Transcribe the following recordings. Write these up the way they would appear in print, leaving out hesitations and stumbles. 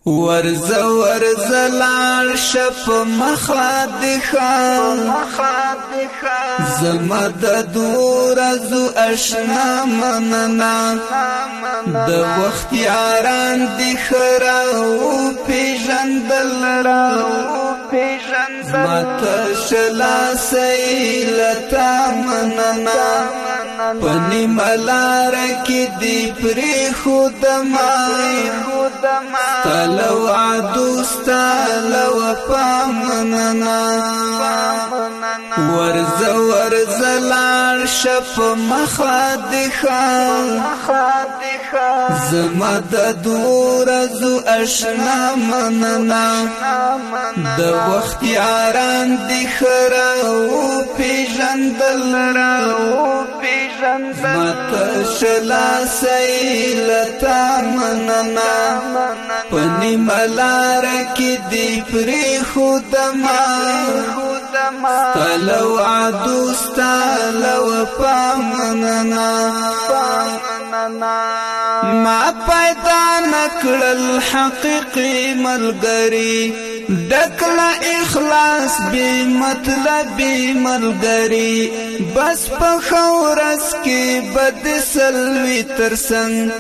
ورز لار شپ مخادخا زمد دور زو اشنا مننا د وخت یاران دی خراو پیژندل راو ماتا شلا سیلتا مننا پنی ملار کی دی پری خودما ستالو عدو ستالو پامننا ورز لار شپ مخادخا زمد دور زو اشنا مننا د وخت یاران دی خراو پیژندل راو ماتا شلا سیلتا مننا پنی ملار کی دی پری خودما ستالو عدو ستالو پامننا ما پیدا نکړل حقیقی ملګری دکلا اخلاص بی مطلبی ملګری بس په خورس کې بد سلوی ترسنګ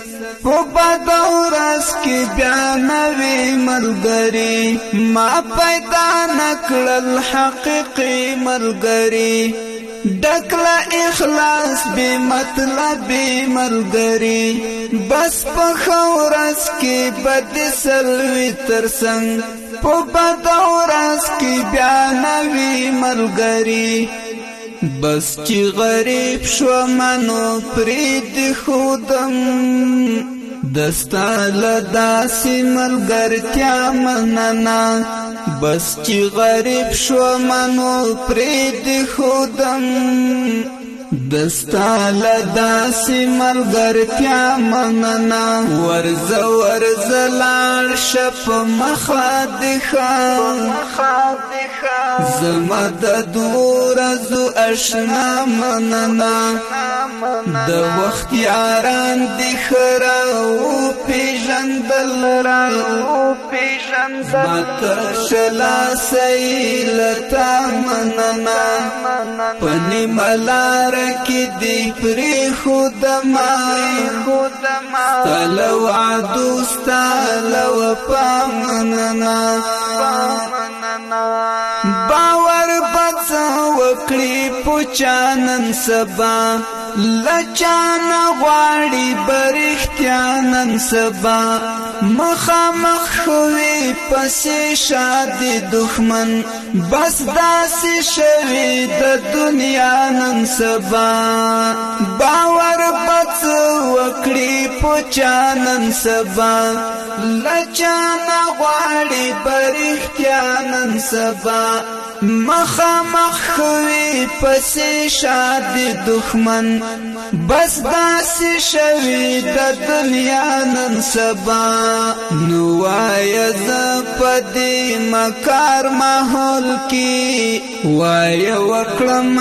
په بد ورس کې بیان وی ملګری ما پیدا نکړل حقیقی ملګری دکلا اخلاص بی مطلبی ملګری بس په خورس کې بد سلوی ترسنګ په بد ورس کې بیان وی ملګری بس چې غریب شو منو پرید خودم دستا لداسی ملګرتیا مننا بس چې غریب شو منو پرید خودم دستا لداسی ملګرتیا مننا ورز لار شپ مخادخا زمد دور زو اشنا مننا د وخت یاران دی خراو پیژندل راو ماتا شلا سیلتا مننا پنی ملار کی دی پری خودما ستالو عدو ستالو پامننا باور بڅ وکړي پوچانن سبا لچانا غواړي برختیا نن سبا مخامخ خوي پسې شادي دښمن بس داسې شوي د دنیا نن سبا باور بڅ وکړي پوچانن سبا لچانا غواړي برختیا نن سبا مخامخ خوي پسې شادي دښمن بس داسې شوي د دنیا نن سبا نو وایه زه په دې مکار ماحول کې وایه وکړم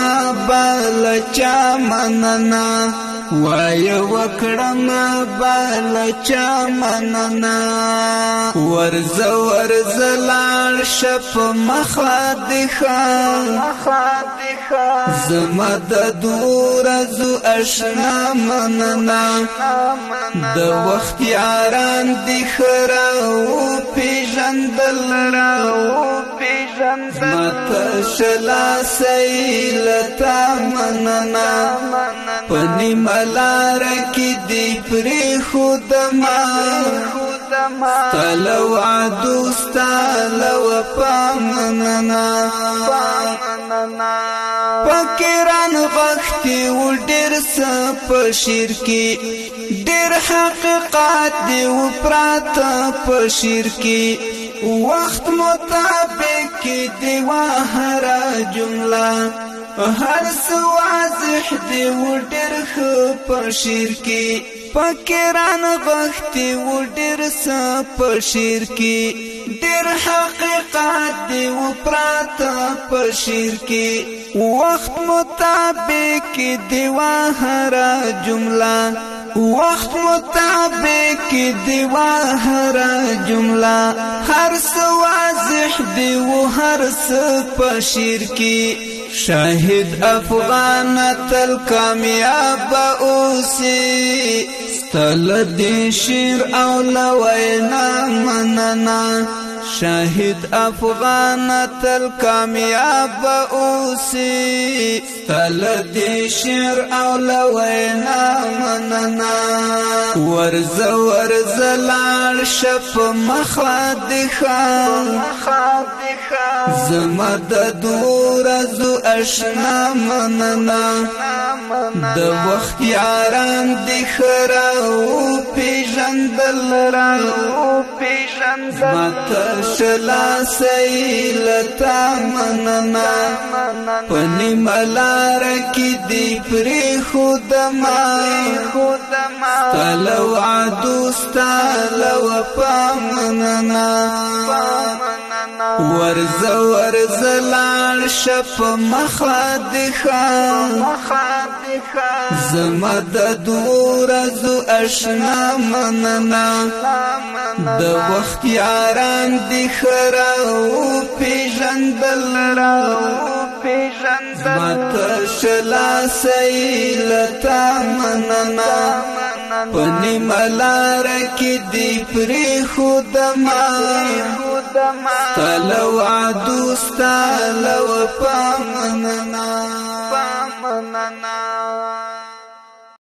بل چا مننه وای وکړم بل چا مننا ورز لار شپ مخادخا زمد دور زو اشنا مننا د وخت یاران دی خراو پیژندل راو ماتا شلا سیلتا مننا پنی ملار کی دی پری خودما ستالو عدو ستالو پامننا پکران غختی و ډیر سپ شیر کی ډیر حقیقات دی و پرات په شیر کی وقت مطابق دی و هر جمله هر سو واضح دی و ډیر خ په شیر کی پکران غختی و ډیر سپ شیر کی ډیر حقیقات دی و پرات په شیر کی وقت مطابق دی و هر جمله وقت مطابق دی هر جمله هر څه واضح دی و هر څه په شعر کې شاهد افغان تل کامیاب اوسي ستل دی شعر او لوینا مننا شاهد افغان تل کامیاب اوسي ستل دی شعر او لوینا مننا ورز لال شپ مخادخا زمد دور زو اشنا مننا د وخت یاران دی خراو پیژندل را مات شلا سیلتا مننا پنی ملار کی دی پری خودما ستالو عدو ستالو پامننا ورز لال شپ مخادخا زمد دور زو اشنا مننا د وخت یاران دی خراو پیژندل را مات شلا سیلتا مننا پنی ملار کی دی پری خودما ستالو عدو ستالو پامننا